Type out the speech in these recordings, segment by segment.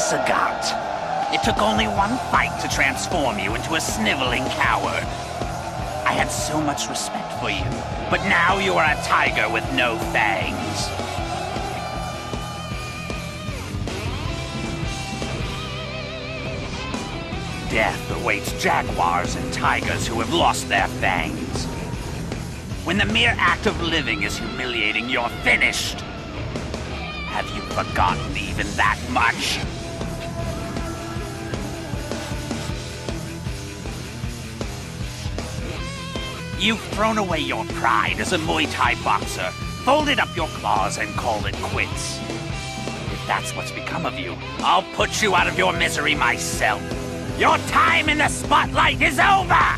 Sagot. It took only one fight to transform you into a sniveling coward. I had so much respect for you, but now you are a tiger with no fangs. Death awaits jaguars and tigers who have lost their fangs. When the mere act of living is humiliating, you're finished. Have you forgotten even that much? You've thrown away your pride as a Muay Thai boxer, folded up your claws and called it quits. If that's what's become of you, I'll put you out of your misery myself. Your time in the spotlight is over!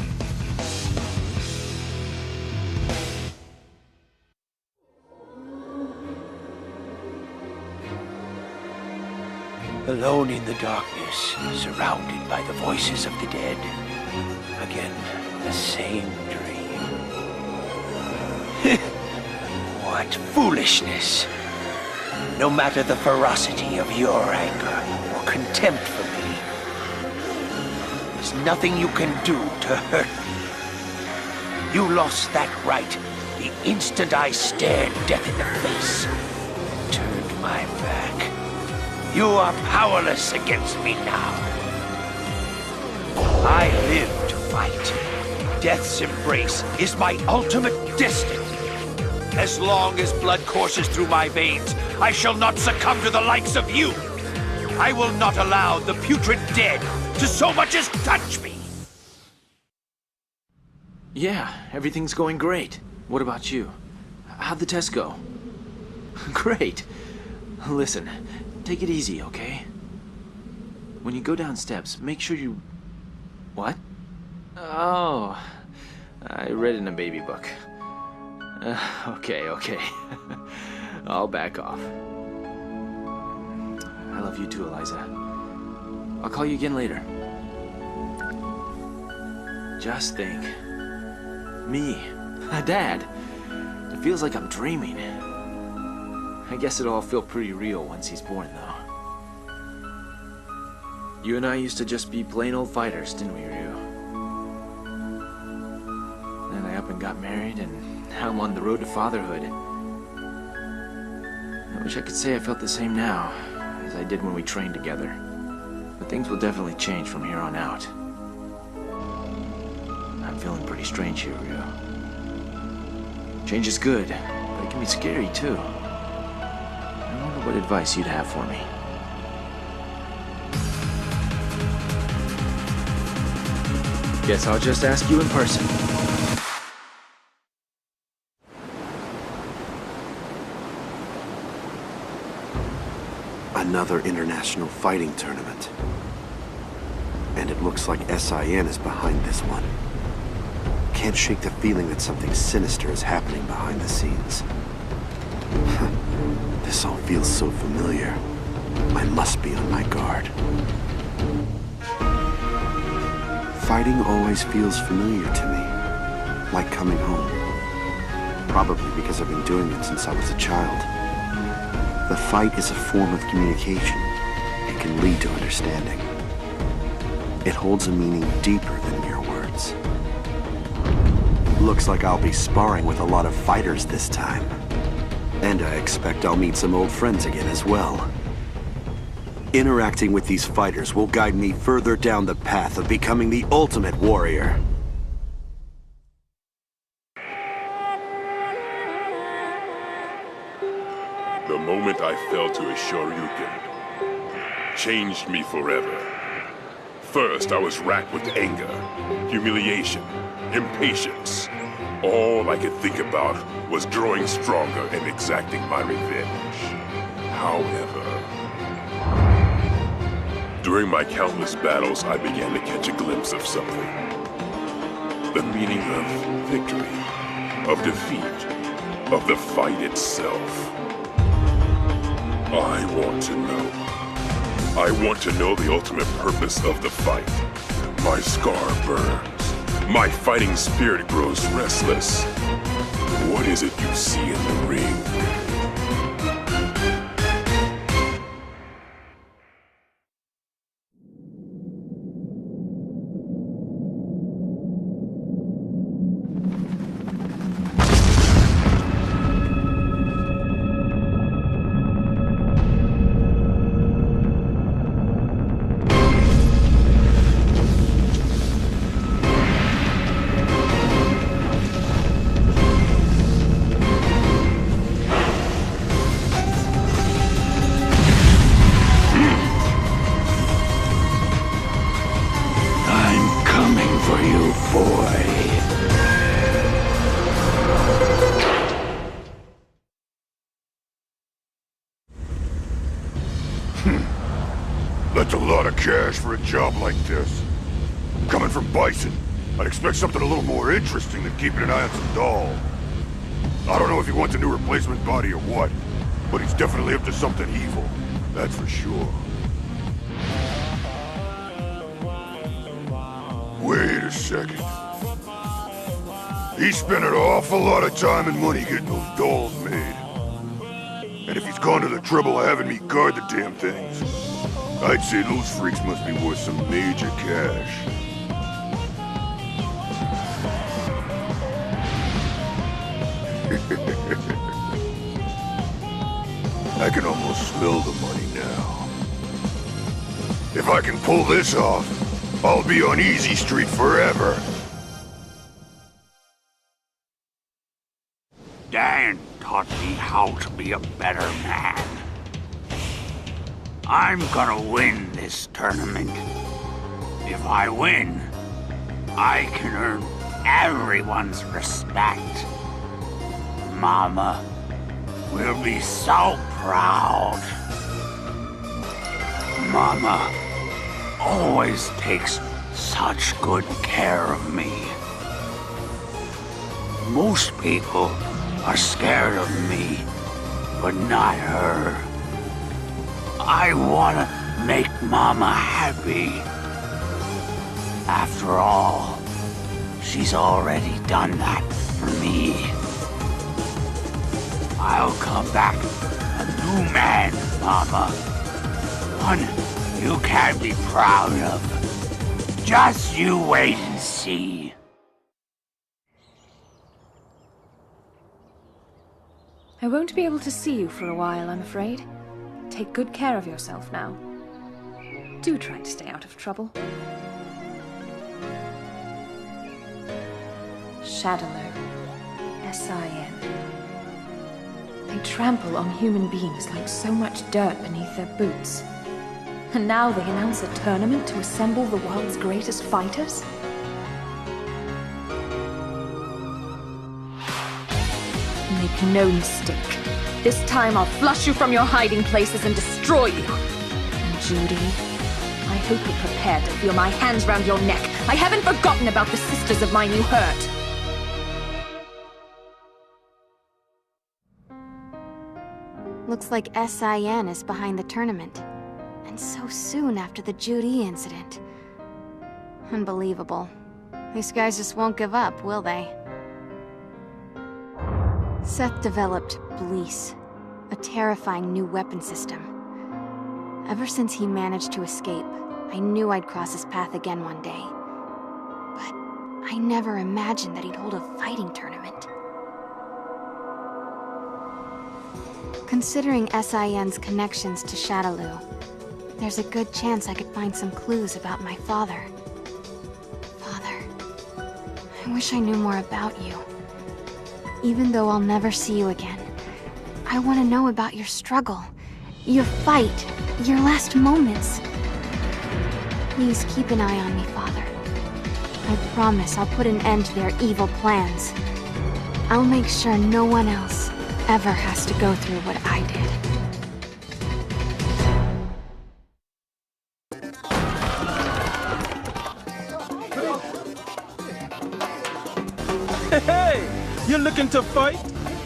Alone in the darkness, surrounded by the voices of the dead. Again, the same dream. What foolishness! No matter the ferocity of your anger or contempt for me, there's nothing you can do to hurt me. You lost that right the instant I stared death in the face and turned my back. You are powerless against me now. I live to fight. Death's embrace is my ultimate destiny. As long as blood courses through my veins, I shall not succumb to the likes of you. I will not allow the putrid dead to so much as touch me. Yeah, everything's going great. What about you? How'd the test go? Great. Listen, take it easy, okay? When you go down steps, make sure you... What? Oh, I read in a baby book. Okay. I'll back off. I love you too, Eliza. I'll call you again later. Just think. Me, a dad. It feels like I'm dreaming. I guess it'll all feel pretty real once he's born, though. You and I used to just be plain old fighters, didn't we, Ryu? Then I up and got married, and now I'm on the road to fatherhood. I wish I could say I felt the same now as I did when we trained together. But things will definitely change from here on out. I'm feeling pretty strange here, Ryu. Change is good, but it can be scary, too. I wonder what advice you'd have for me. Guess I'll just ask you in person. Another international fighting tournament. And it looks like SIN is behind this one. Can't shake the feeling that something sinister is happening behind the scenes. This all feels so familiar. I must be on my guard. Fighting always feels familiar to me. Like coming home. Probably because I've been doing it since I was a child. The fight is a form of communication. It can lead to understanding. It holds a meaning deeper than mere words. Looks like I'll be sparring with a lot of fighters this time. And I expect I'll meet some old friends again as well. Interacting with these fighters will guide me further down the path of becoming the ultimate warrior. The moment I fell to a Shoryuken changed me forever. First, I was racked with anger, humiliation, impatience. All I could think about was growing stronger and exacting my revenge. However, during my countless battles, I began to catch a glimpse of something. The meaning of victory, of defeat, of the fight itself. I want to know. I want to know the ultimate purpose of the fight. My scar burns. My fighting spirit grows restless. What is it you see in the ring? That's a lot of cash for a job like this. Coming from Bison, I'd expect something a little more interesting than keeping an eye on some doll. I don't know if he wants a new replacement body or what, but he's definitely up to something evil. That's for sure. Wait a second. He spent an awful lot of time and money getting those dolls made. And if he's gone to the trouble of having me guard the damn things, I'd say those freaks must be worth some major cash. I can almost smell the money now. If I can pull this off, I'll be on Easy Street forever. Dan taught me how to be a better man. I'm gonna win this tournament. If I win, I can earn everyone's respect. Mama will be so proud. Mama always takes such good care of me. Most people are scared of me, but not her. I wanna make Mama happy. After all, she's already done that for me. I'll come back a new man, Mama. One you can be proud of. Just you wait and see. I won't be able to see you for a while, I'm afraid. Take good care of yourself now. Do try to stay out of trouble. Shadowlow. S-I-N. They trample on human beings like so much dirt beneath their boots. And now they announce a tournament to assemble the world's greatest fighters? Make no mistake. This time I'll flush you from your hiding places and destroy you. And Judy, I hope you're prepared to feel my hands round your neck. I haven't forgotten about the sisters of mine you hurt. Looks like SIN is behind the tournament. And so soon after the Judy incident. Unbelievable. These guys just won't give up, will they? Seth developed Bleece, a terrifying new weapon system. Ever since he managed to escape, I knew I'd cross his path again one day. But I never imagined that he'd hold a fighting tournament. Considering SIN's connections to Shadowloo, there's a good chance I could find some clues about my father. Father, I wish I knew more about you. Even though I'll never see you again, I want to know about your struggle, your fight, your last moments. Please keep an eye on me, Father. I promise I'll put an end to their evil plans. I'll make sure no one else ever has to go through what I did. Hey! You looking to fight?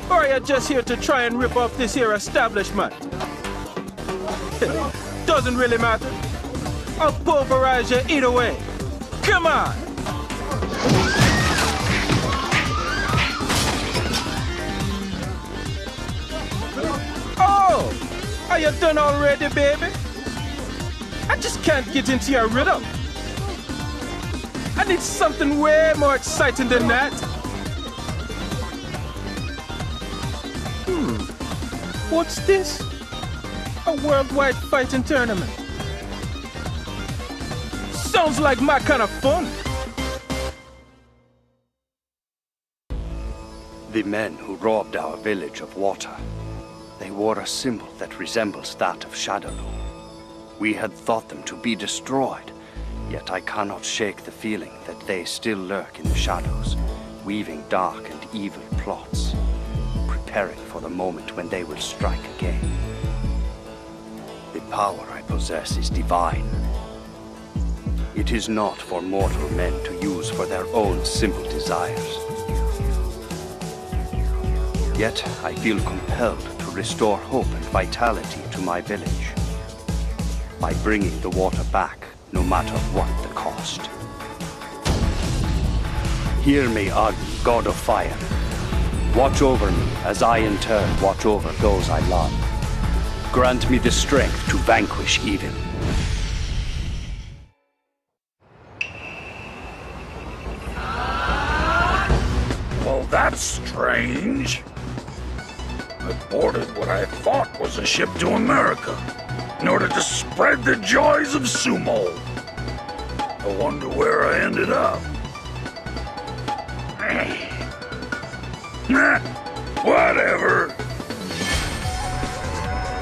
Or are you just here to try and rip off this here establishment? Doesn't really matter. I'll pulverize you either way. Come on! Oh! Are you done already, baby? I just can't get into your rhythm. I need something way more exciting than that. What's this? A worldwide fighting tournament. Sounds like my kind of fun. The men who robbed our village of water. They wore a symbol that resembles that of Shadowloo. We had thought them to be destroyed, yet I cannot shake the feeling that they still lurk in the shadows, weaving dark and evil plots. Preparing for the moment when they will strike again. The power I possess is divine. It is not for mortal men to use for their own simple desires. Yet, I feel compelled to restore hope and vitality to my village by bringing the water back, no matter what the cost. Hear me, Adon, God of Fire. Watch over me as I in turn watch over those I love. Grant me the strength to vanquish evil. Well, that's strange. I boarded what I thought was a ship to America in order to spread the joys of sumo. I wonder where I ended up. Nah, whatever.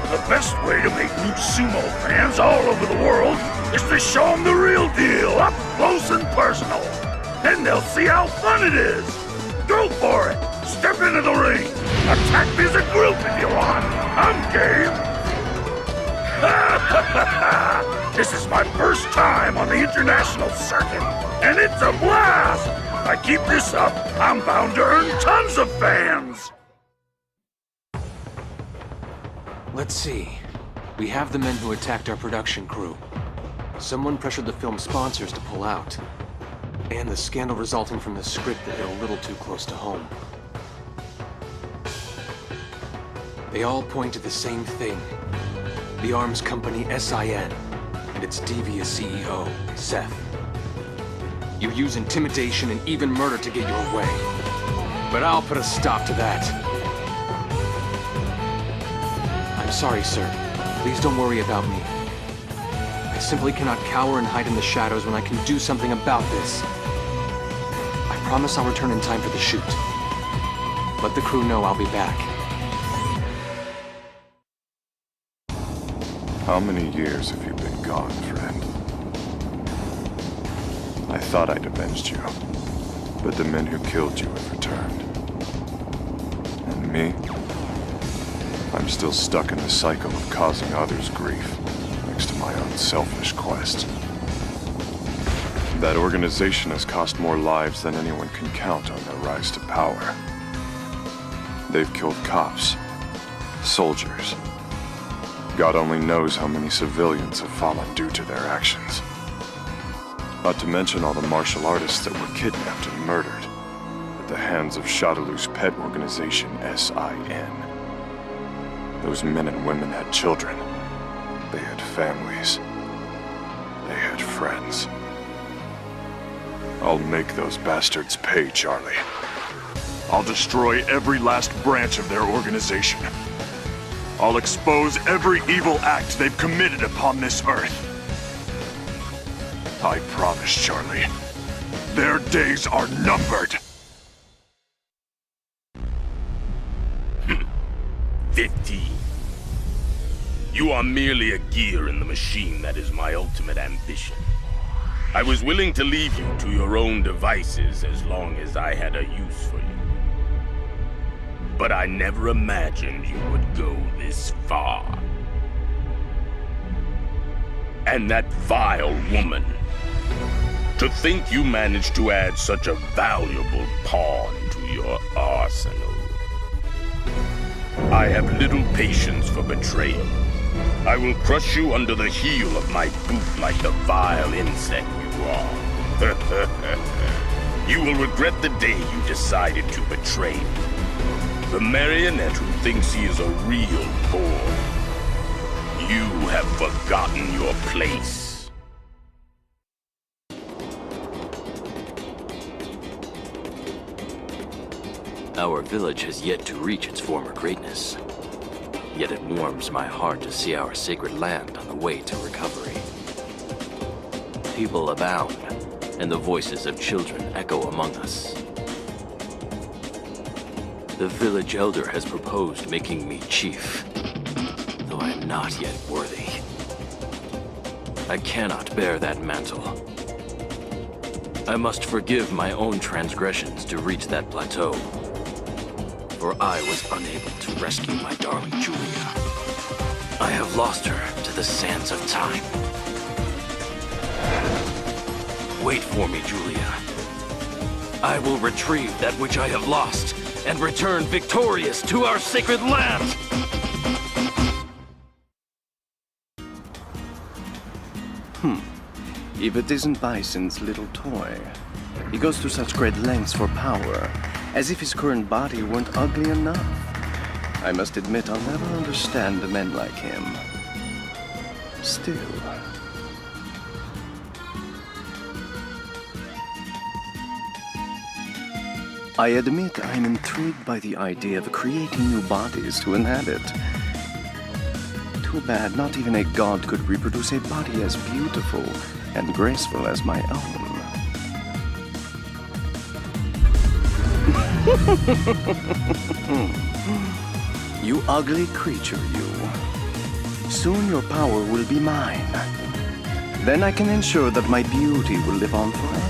The best way to make new sumo fans all over the world is to show them the real deal, up close and personal. Then they'll see how fun it is. Go for it. Step into the ring. Attack me as a group if you want. I'm game. This is my first time on the international circuit, and it's a blast. If I keep this up, I'm bound to earn tons of fans. Let's see. We have the men who attacked our production crew. Someone pressured the film sponsors to pull out. And the scandal resulting from the script that hit a little too close to home. They all point to the same thing. The arms company SIN, and its devious CEO, Seth. You use intimidation and even murder to get your way. But I'll put a stop to that. I'm sorry, sir. Please don't worry about me. I simply cannot cower and hide in the shadows when I can do something about this. I promise I'll return in time for the shoot. Let the crew know I'll be back. How many years have you been gone, friend? I thought I'd avenged you, but the men who killed you have returned. And me? I'm still stuck in the cycle of causing others grief, next to my own selfish quest. That organization has cost more lives than anyone can count on their rise to power. They've killed cops, soldiers. God only knows how many civilians have fallen due to their actions. Not to mention all the martial artists that were kidnapped and murdered at the hands of Shadaloo's pet organization, SIN. Those men and women had children. They had families. They had friends. I'll make those bastards pay, Charlie. I'll destroy every last branch of their organization. I'll expose every evil act they've committed upon this earth. I promise, Charlie. Their days are numbered. 15. You are merely a gear in the machine that is my ultimate ambition. I was willing to leave you to your own devices as long as I had a use for you. But I never imagined you would go this far. And that vile woman. To think you managed to add such a valuable pawn to your arsenal. I have little patience for betrayal. I will crush you under the heel of my boot like the vile insect you are. You will regret the day you decided to betray me. The marionette who thinks he is a real boy. You have forgotten your place. Our village has yet to reach its former greatness. Yet it warms my heart to see our sacred land on the way to recovery. People abound, and the voices of children echo among us. The village elder has proposed making me chief, though I am not yet worthy. I cannot bear that mantle. I must forgive my own transgressions to reach that plateau, for I was unable to rescue my darling Julia. I have have lost her to the sands of time. Wait for me, Julia. I will retrieve that which I have lost and return victorious to our sacred land! If it isn't Bison's little toy. He goes to such great lengths for power, as if his current body weren't ugly enough. I must admit I'll never understand a man like him. Still... I admit I'm intrigued by the idea of creating new bodies to inhabit. Too bad not even a god could reproduce a body as beautiful and graceful as my own. You ugly creature, you. Soon your power will be mine. Then I can ensure that my beauty will live on forever.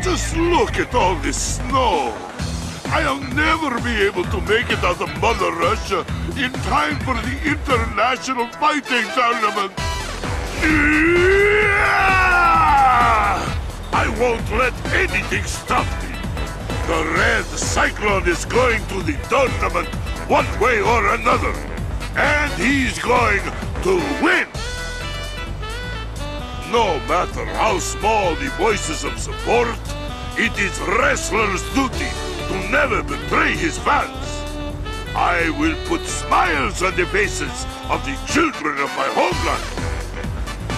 Just look at all this snow. I'll never be able to make it out of Mother Russia in time for the International Fighting Tournament. I won't let anything stop me. The Red Cyclone is going to the tournament one way or another. And he's going to win. No matter how small the voices of support, it is wrestler's duty to never betray his fans. I will put smiles on the faces of the children of my homeland.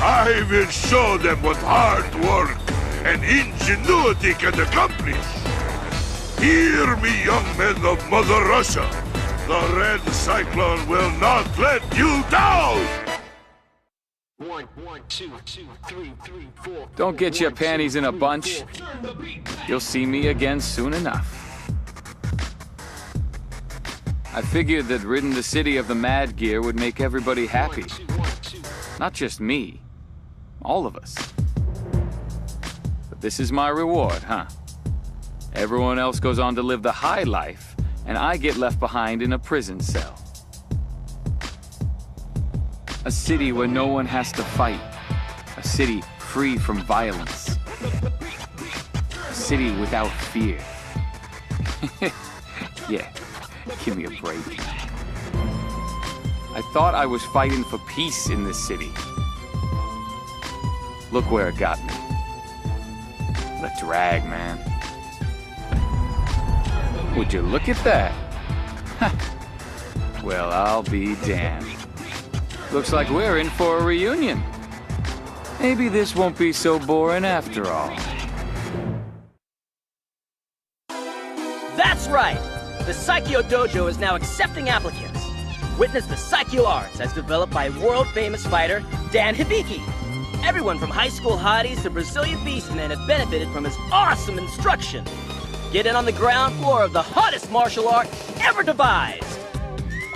I will show them what hard work and ingenuity can accomplish. Hear me, young men of Mother Russia. The Red Cyclone will not let you down! Don't get your panties in a bunch. You'll see me again soon enough. I figured that ridding the city of the Mad Gear would make everybody happy. Not just me. All of us. But this is my reward, huh? Everyone else goes on to live the high life, and I get left behind in a prison cell. A city where no one has to fight. A city free from violence. A city without fear. Yeah, give me a break. I thought I was fighting for peace in this city. Look where it got me. The drag, man. Would you look at that? Well, I'll be damned. Looks like we're in for a reunion. Maybe this won't be so boring after all. That's right! The Saikyo Dojo is now accepting applicants. Witness the Saikyo arts as developed by world-famous fighter Dan Hibiki. Everyone from high school hotties to Brazilian beastmen have benefited from his awesome instruction. Get in on the ground floor of the hottest martial art ever devised.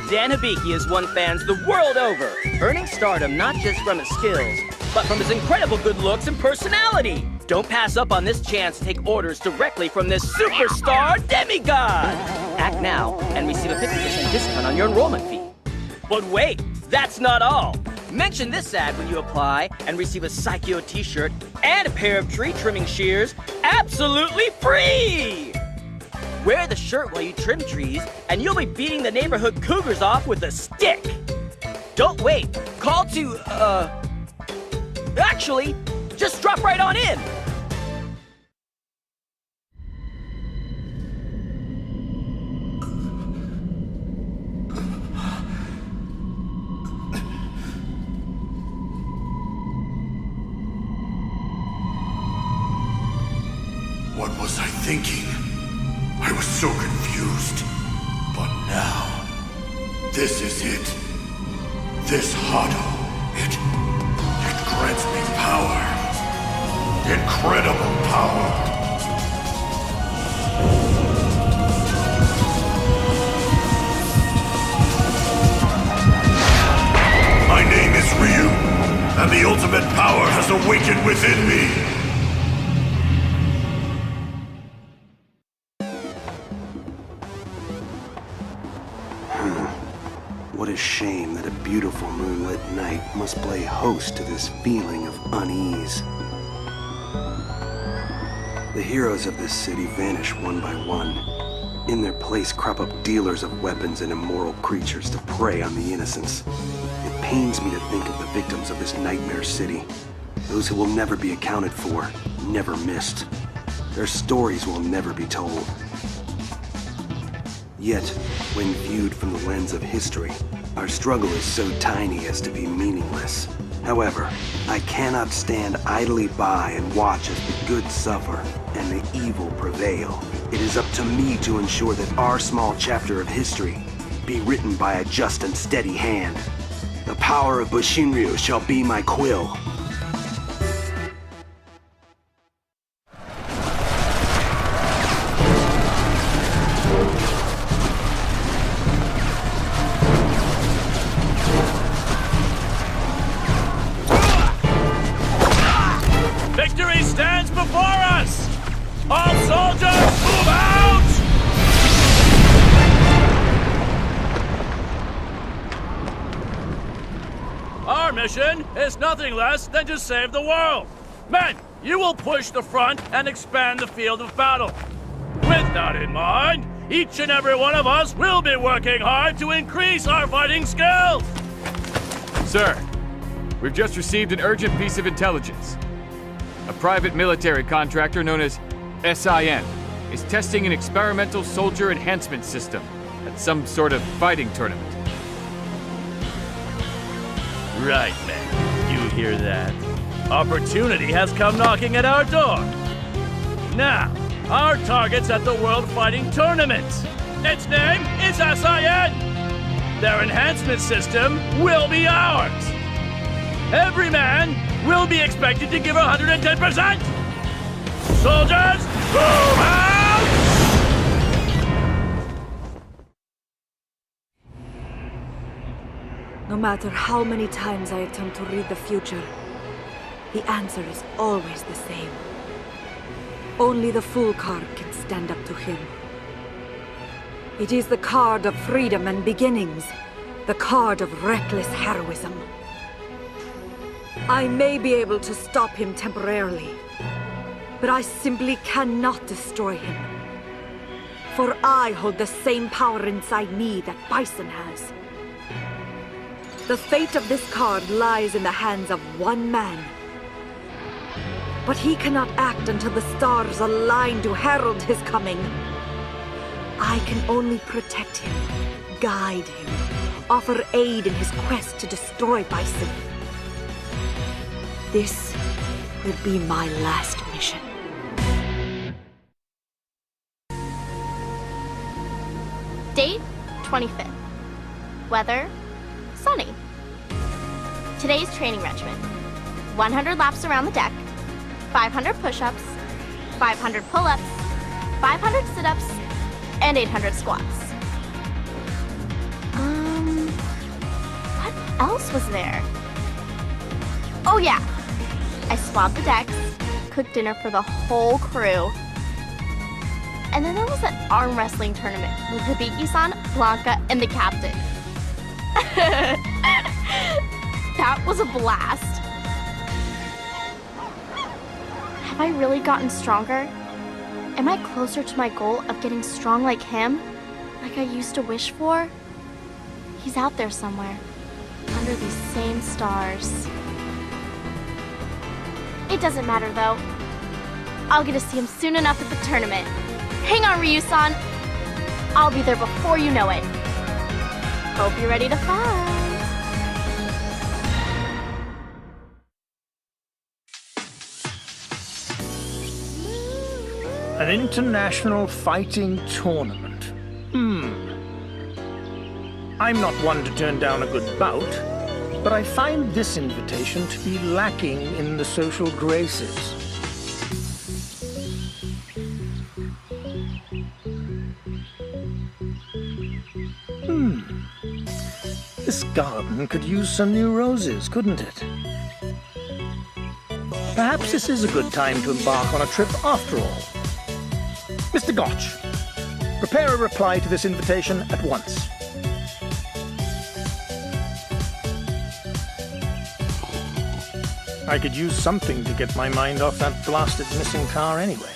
Dan Hibiki has won fans the world over, earning stardom not just from his skills, but from his incredible good looks and personality. Don't pass up on this chance to take orders directly from this superstar demigod. Act now and receive a 50% discount on your enrollment fee. But wait, that's not all. Mention this ad when you apply and receive a Saikyo t-shirt and a pair of tree trimming shears absolutely free! Wear the shirt while you trim trees, and you'll be beating the neighborhood cougars off with a stick. Don't wait. Call to, actually, just drop right on in. What was I thinking? I was so confused. But now, this is it. This Hado, it grants me power. Incredible power. My name is Ryu, and the ultimate power has awakened within me. beautiful moonlit night must play host to this feeling of unease. The heroes of this city vanish one by one. In their place crop up dealers of weapons and immoral creatures to prey on the innocents. It pains me to think of the victims of this nightmare city. Those who will never be accounted for, never missed. Their stories will never be told. Yet, when viewed from the lens of history, our struggle is so tiny as to be meaningless. However, I cannot stand idly by and watch as the good suffer and the evil prevail. It is up to me to ensure that our small chapter of history be written by a just and steady hand. The power of Bushinryu shall be my quill. Victory stands before us! All soldiers, move out! Our mission is nothing less than to save the world. Men, you will push the front and expand the field of battle. With that in mind, each and every one of us will be working hard to increase our fighting skills. Sir, we've just received an urgent piece of intelligence. A private military contractor known as SIN is testing an experimental soldier enhancement system at some sort of fighting tournament. Right, men. You hear that? Opportunity has come knocking at our door. Now, our target's at the World Fighting Tournament. Its name is SIN. Their enhancement system will be ours. Every man will be expected to give 110%. Soldiers, move out! No matter how many times I attempt to read the future, the answer is always the same. Only the Fool card can stand up to him. It is the card of freedom and beginnings, the card of reckless heroism. I may be able to stop him temporarily, but I simply cannot destroy him. For I hold the same power inside me that Bison has. The fate of this card lies in the hands of one man. But he cannot act until the stars align to herald his coming. I can only protect him, guide him, offer aid in his quest to destroy Bison. This will be my last mission. Date, 25th. Weather, sunny. Today's training regimen. 100 laps around the deck, 500 push-ups, 500 pull-ups, 500 sit-ups, and 800 squats. What else was there? Oh yeah, I swabbed the decks, cooked dinner for the whole crew, and then there was that arm wrestling tournament with Hibiki-san, Blanka, and the captain. That was a blast. Have I really gotten stronger? Am I closer to my goal of getting strong like him? Like I used to wish for? He's out there somewhere, under these same stars. It doesn't matter though. I'll get to see him soon enough at the tournament. Hang on, Ryu-san. I'll be there before you know it. Hope you're ready to fight. An international fighting tournament. I'm not one to turn down a good bout, but I find this invitation to be lacking in the social graces. This garden could use some new roses, couldn't it? Perhaps this is a good time to embark on a trip after all. Mr. Gotch, prepare a reply to this invitation at once. I could use something to get my mind off that blasted missing car anyway.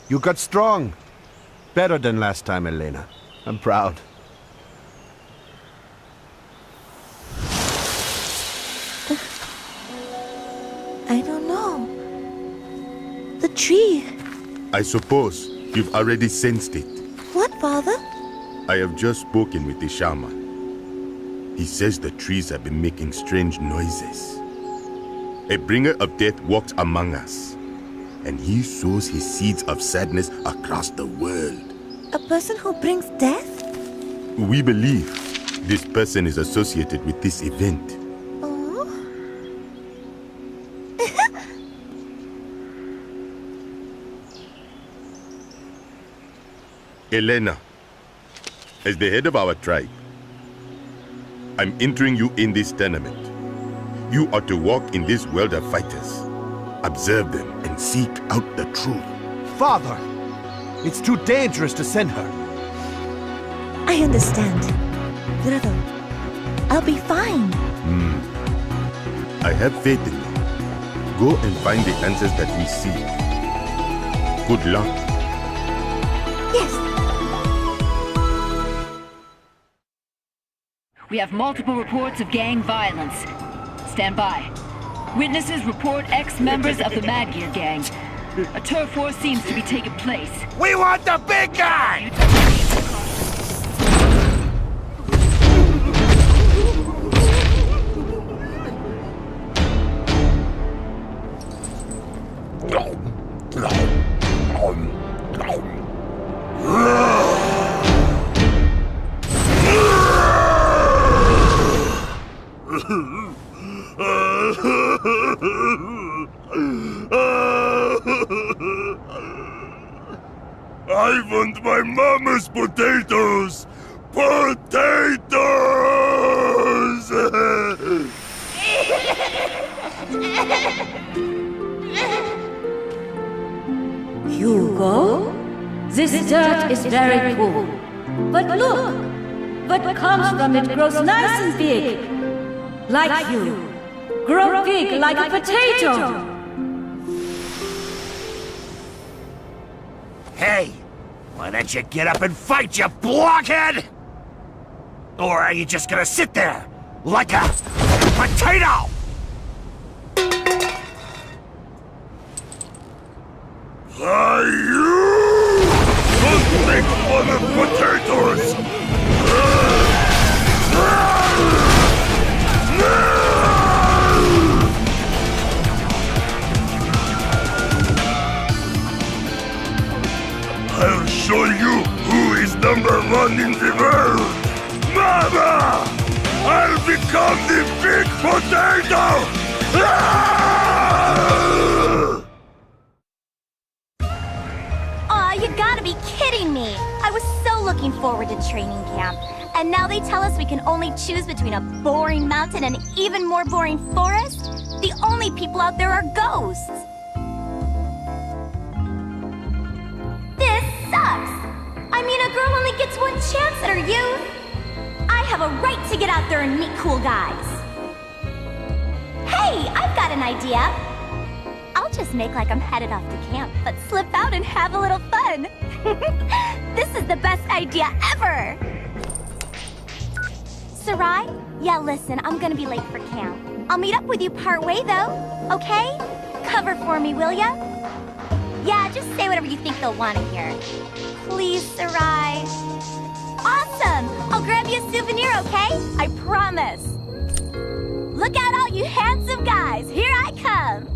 You got strong. Better than last time, Elena. I'm proud. I don't know. The tree. I suppose you've already sensed it. What, Father? I have just spoken with the shaman. He says the trees have been making strange noises. A bringer of death walks among us, and he sows his seeds of sadness across the world. A person who brings death? We believe this person is associated with this event. Oh? Elena, as the head of our tribe, I'm entering you in this tournament. You are to walk in this world of fighters, observe them, and seek out the truth. Father! It's too dangerous to send her. I understand. Brother, I'll be fine. I have faith in you. Go and find the answers that we seek. Good luck. Yes. We have multiple reports of gang violence. Stand by. Witnesses report ex-members of the Mad Gear gang. A turf war seems to be taking place. We want the big guy! I want my mama's potatoes! Potatoes! Hugo? This dirt is very cool. But look! What comes from it grows nice and big. Like you. Grow big like a potato. Hey! Why don't you get up and fight, you blockhead? Or are you just gonna sit there like a potato? You don't make fun of potatoes! I'll show you who is #1 in the world! Mama! I'll become the big potato! Aw, you gotta be kidding me! I was so looking forward to training camp. And now they tell us we can only choose between a boring mountain and an even more boring forest? The only people out there are ghosts! This sucks! I mean, a girl only gets one chance at her youth! I have a right to get out there and meet cool guys! Hey, I've got an idea! I'll just make like I'm headed off to camp, but slip out and have a little fun! This is the best idea ever! Sarai? Yeah, listen, I'm gonna be late for camp. I'll meet up with you partway, though, okay? Cover for me, will ya? Yeah, just say whatever you think they'll want to hear. Please, Sarai. Awesome! I'll grab you a souvenir, okay? I promise. Look out, all you handsome guys! Here I come!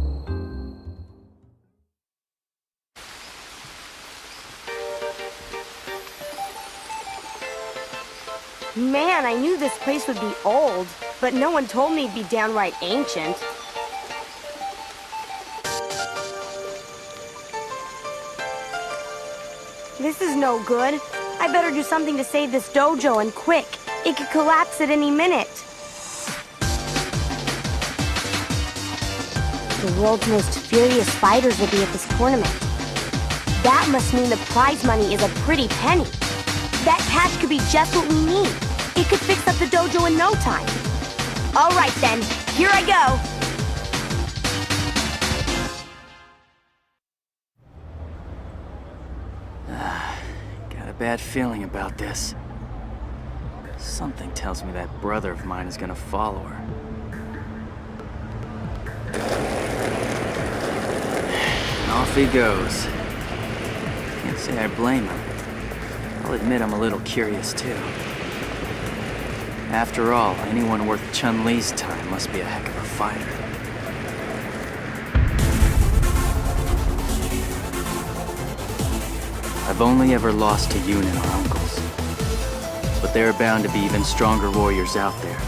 Man, I knew this place would be old, but no one told me it'd be downright ancient. This is no good. I better do something to save this dojo, and quick. It could collapse at any minute. The world's most furious fighters will be at this tournament. That must mean the prize money is a pretty penny. That cash could be just what we need. It could fix up the dojo in no time. All right then, here I go. Got a bad feeling about this. Something tells me that brother of mine is gonna follow her. And off he goes. Can't say I blame him. I'll admit I'm a little curious too. After all, anyone worth Chun-Li's time must be a heck of a fighter. I've only ever lost to Yoon and our uncles. But there are bound to be even stronger warriors out there.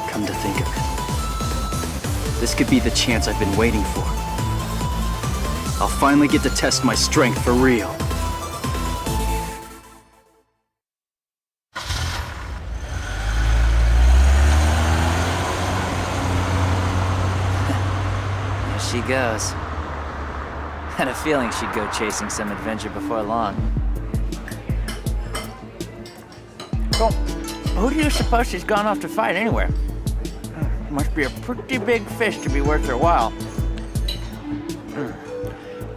Come to think of it, this could be the chance I've been waiting for. I'll finally get to test my strength for real. There she goes. Had a feeling she'd go chasing some adventure before long. Well, who do you suppose she's gone off to fight anywhere? Must be a pretty big fish to be worth her while.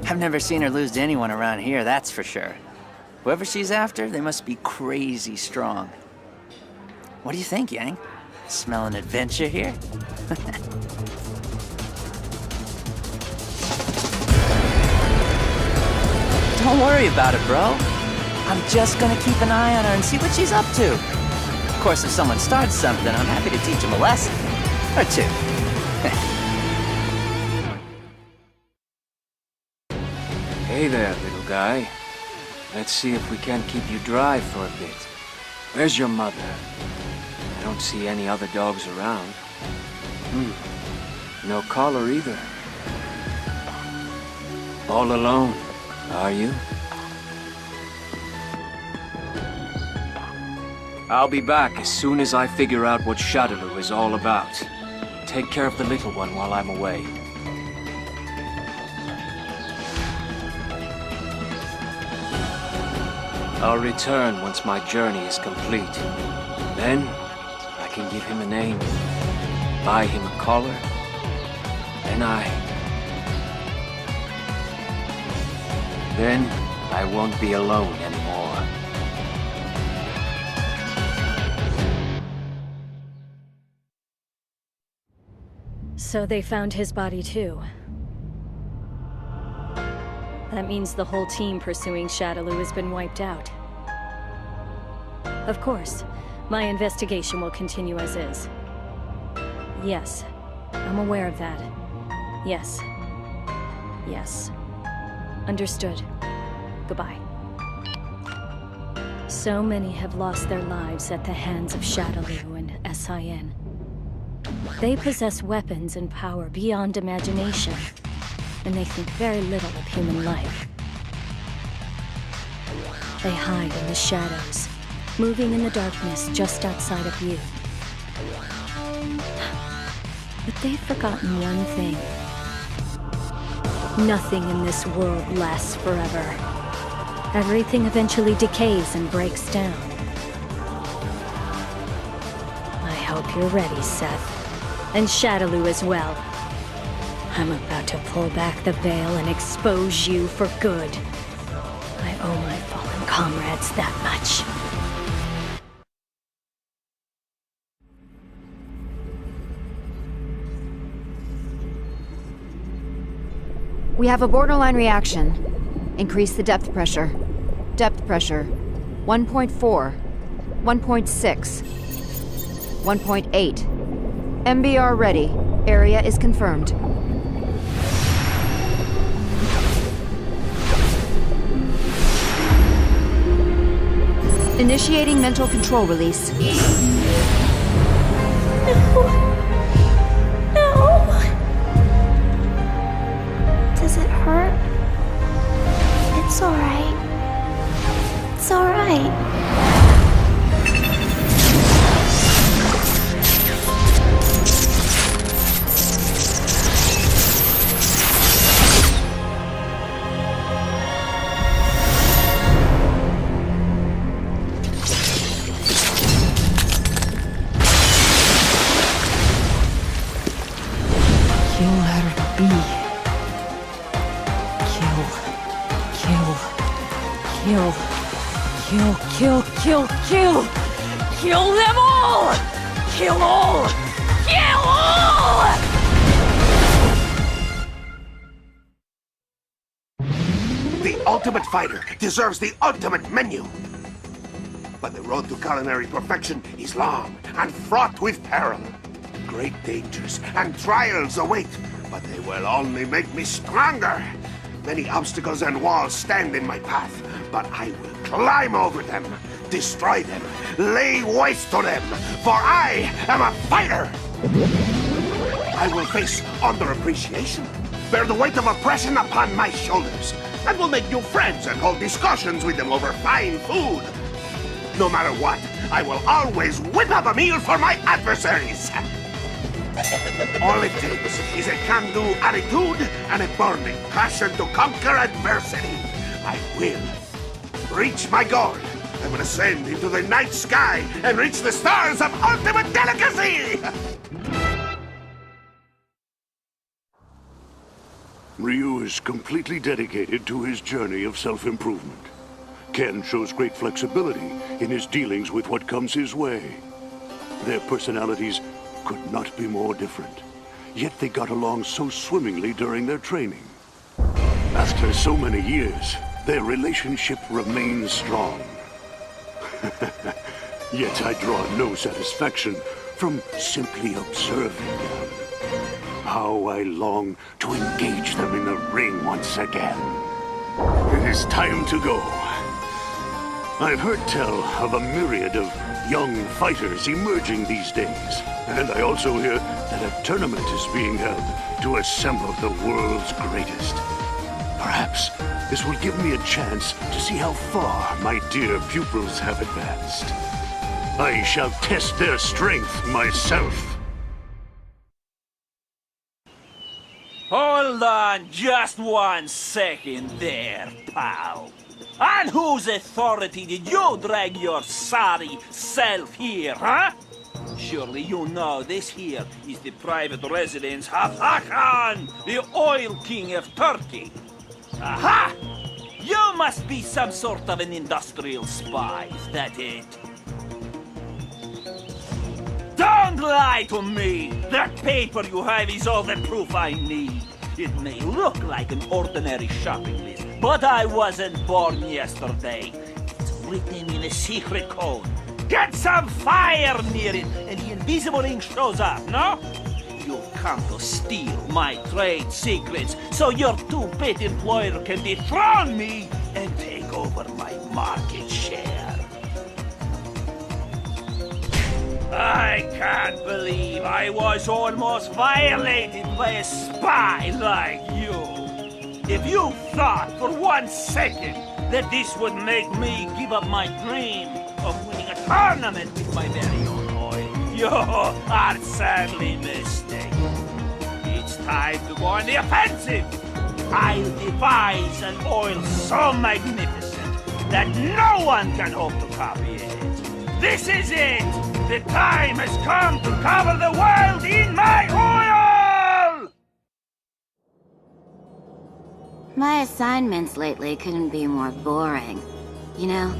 I've never seen her lose to anyone around here, that's for sure. Whoever she's after, they must be crazy strong. What do you think, Yang? Smell an adventure here? Don't worry about it, bro. I'm just gonna keep an eye on her and see what she's up to. Of course, if someone starts something, I'm happy to teach them a lesson. Or two. Hey there, little guy. Let's see if we can't keep you dry for a bit. Where's your mother? I don't see any other dogs around. No collar either. All alone, are you? I'll be back as soon as I figure out what Shadaloo is all about. Take care of the little one while I'm away. I'll return once my journey is complete. Then, I can give him a name, buy him a collar, and Then, I won't be alone anymore. So they found his body too. That means the whole team pursuing Shadaloo has been wiped out. Of course, my investigation will continue as is. Yes, I'm aware of that. Yes. Yes. Understood. Goodbye. So many have lost their lives at the hands of Shadaloo and SIN. They possess weapons and power beyond imagination, and they think very little of human life. They hide in the shadows, moving in the darkness just outside of view. But they've forgotten one thing. Nothing in this world lasts forever. Everything eventually decays and breaks down. I hope you're ready, Seth. And Shadaloo as well. I'm about to pull back the veil and expose you for good. I owe my fallen comrades that much. We have a borderline reaction. Increase the depth pressure. Depth pressure. 1.4. 1.6. 1.8. MBR ready. Area is confirmed. Initiating mental control release. No! Does it hurt? It's alright. It's alright. Kill, kill, kill! Kill them all! Kill all! Kill all! The ultimate fighter deserves the ultimate menu. But the road to culinary perfection is long and fraught with peril. Great dangers and trials await, but they will only make me stronger. Many obstacles and walls stand in my path, but I will climb over them, destroy them, lay waste to them, for I am a fighter! I will face underappreciation, bear the weight of oppression upon my shoulders, and will make new friends and hold discussions with them over fine food. No matter what, I will always whip up a meal for my adversaries. All it takes is a can-do attitude and a burning passion to conquer adversity. I will reach my goal. I will ascend into the night sky and reach the stars of ultimate delicacy! Ryu is completely dedicated to his journey of self-improvement. Ken shows great flexibility in his dealings with what comes his way. Their personalities could not be more different, yet they got along so swimmingly during their training. After so many years, their relationship remains strong. Yet I draw no satisfaction from simply observing them. How I long to engage them in the ring once again. It is time to go. I've heard tell of a myriad of young fighters emerging these days. And I also hear that a tournament is being held to assemble the world's greatest. Perhaps this will give me a chance to see how far my dear pupils have advanced. I shall test their strength myself. Hold on just 1 second there, pal. On whose authority did you drag your sorry self here, huh? Surely you know this here is the private residence of Hakan, the oil king of Turkey. Aha! You must be some sort of an industrial spy, is that it? Don't lie to me! That paper you have is all the proof I need. It may look like an ordinary shopping list, but I wasn't born yesterday. It's written in a secret code. Get some fire near it, and the invisible ink shows up, no? You've come to steal my trade secrets, so your two-bit employer can dethrone me and take over my market share. I can't believe I was almost violated by a spy like you. If you thought for 1 second that this would make me give up my dream of winning a tournament with my very own oil, you are sadly mistaken. It's time to go on the offensive. I'll devise an oil so magnificent that no one can hope to copy it. This is it! The time has come to cover the world in my oil! My assignments lately couldn't be more boring. You know,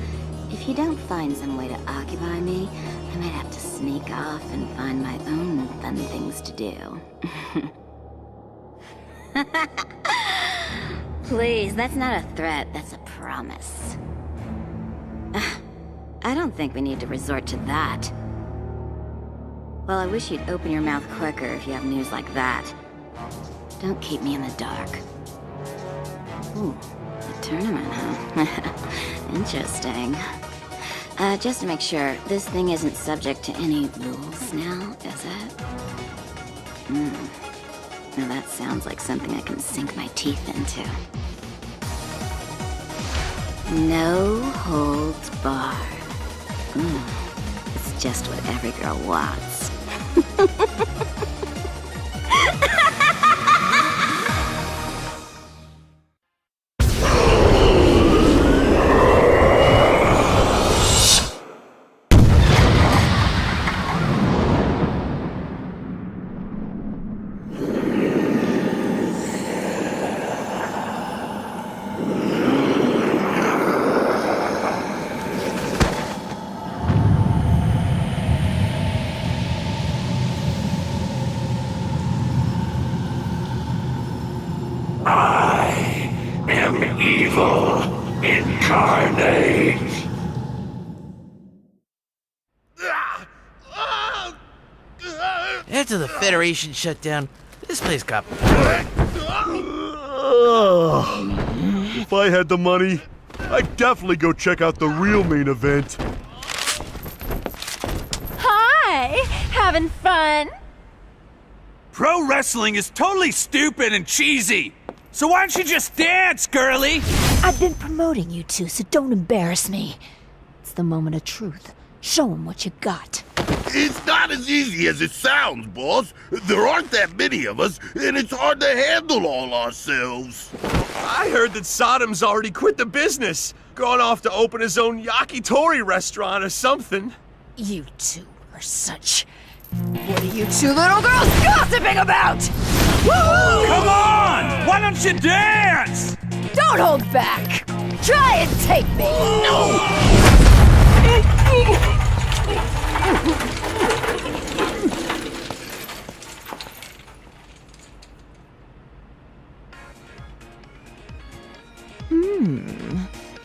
if you don't find some way to occupy me, I might have to sneak off and find my own fun things to do. Please, that's not a threat, that's a promise. I don't think we need to resort to that. Well, I wish you'd open your mouth quicker if you have news like that. Don't keep me in the dark. Ooh, a tournament, huh? Interesting. Just to make sure, this thing isn't subject to any rules now, is it? Now that sounds like something I can sink my teeth into. No holds barred. It's just what every girl wants. After the Federation shut down, this place got If I had the money, I'd definitely go check out the real main event. Hi! Having fun? Pro wrestling is totally stupid and cheesy. So why don't you just dance, girly? I've been promoting you two, so don't embarrass me. It's the moment of truth. Show them what you got. It's not as easy as it sounds, boss. There aren't that many of us, and it's hard to handle all ourselves. I heard that Saddam's already quit the business. Gone off to open his own yakitori restaurant or something. You two are such... What are you two little girls gossiping about? Woo! Come on! Why don't you dance? Don't hold back! Try and take me! No!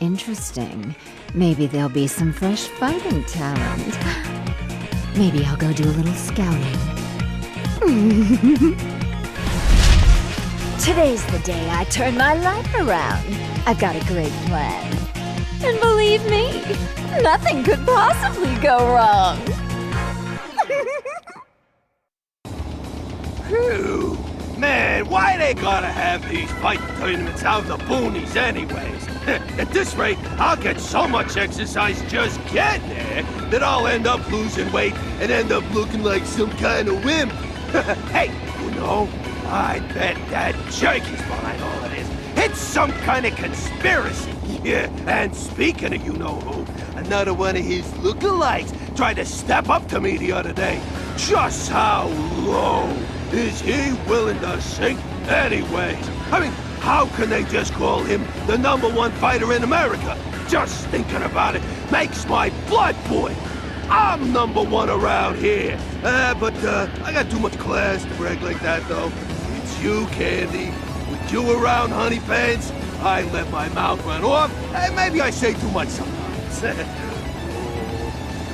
Interesting. Maybe there'll be some fresh fighting talent. Maybe I'll go do a little scouting. Today's the day I turn my life around. I've got a great plan. And believe me, nothing could possibly go wrong. Phew. Man, why they gotta have these fight tournaments out in the boonies anyways? At this rate, I'll get so much exercise just getting there that I'll end up losing weight and end up looking like some kind of wimp. Hey, you know, I bet that jerky's behind all of this. It's some kind of conspiracy. Yeah, and speaking of you-know-who, another one of his lookalikes tried to step up to me the other day. Just how low is he willing to sink anyways? I mean, how can they just call him the #1 fighter in America? Just thinking about it makes my blood boil. I'm #1 around here. But I got too much class to brag like that, though. It's you, Candy. With you around, honey pants, I let my mouth run off, and maybe I say too much sometimes.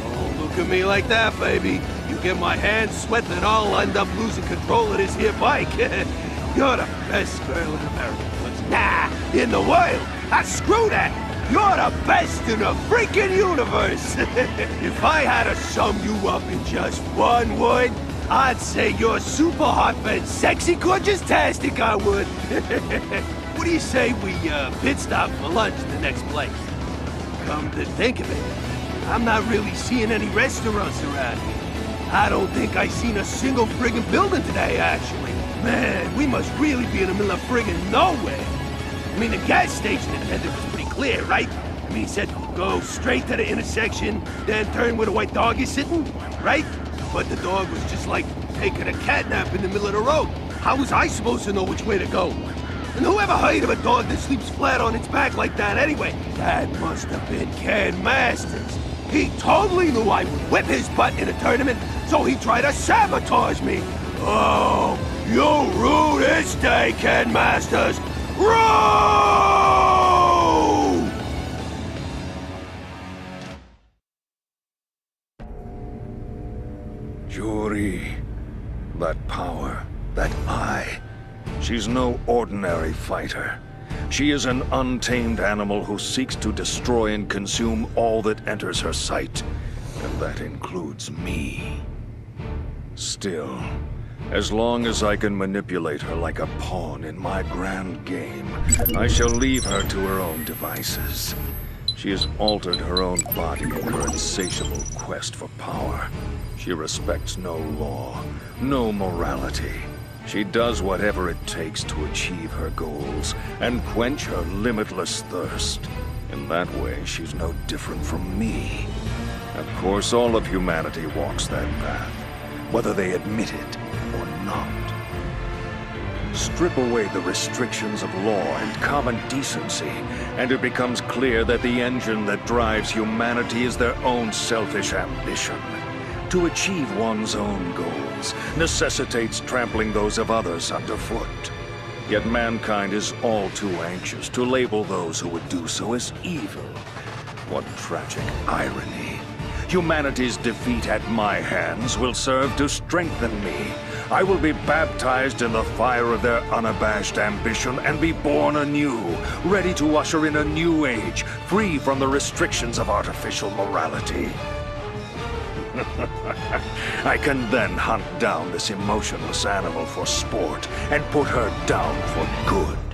Don't look at me like that, baby. You get my hands sweating and I'll end up losing control of this here bike. You're the best girl in America. Nah, in the world. Screw that. You're the best in the freaking universe. If I had to sum you up in just one word, I'd say you're super hot and sexy gorgeous-tastic, I would. What do you say we pit stop for lunch in the next place? Come to think of it, I'm not really seeing any restaurants around here. I don't think I seen a single friggin' building today, actually. Man, we must really be in the middle of friggin' nowhere. I mean, the gas station attendant was pretty clear, right? I mean, he said, go straight to the intersection, then turn where the white dog is sitting, right? But the dog was just like taking a cat nap in the middle of the road. How was I supposed to know which way to go? And whoever heard of a dog that sleeps flat on its back like that anyway? That must have been Ken Masters. He totally knew I would whip his butt in a tournament, so he tried to sabotage me. Oh, you rue this day, Ken Masters. Rue! Juri, that power, that eye, she's no ordinary fighter. She is an untamed animal who seeks to destroy and consume all that enters her sight, and that includes me. Still, as long as I can manipulate her like a pawn in my grand game, I shall leave her to her own devices. She has altered her own body in her insatiable quest for power. She respects no law, no morality. She does whatever it takes to achieve her goals and quench her limitless thirst. In that way, she's no different from me. Of course, all of humanity walks that path, whether they admit it or not. Strip away the restrictions of law and common decency, and it becomes clear that the engine that drives humanity is their own selfish ambition. To achieve one's own goals necessitates trampling those of others underfoot. Yet mankind is all too anxious to label those who would do so as evil. What tragic irony. Humanity's defeat at my hands will serve to strengthen me. I will be baptized in the fire of their unabashed ambition and be born anew, ready to usher in a new age, free from the restrictions of artificial morality. I can then hunt down this emotionless animal for sport and put her down for good.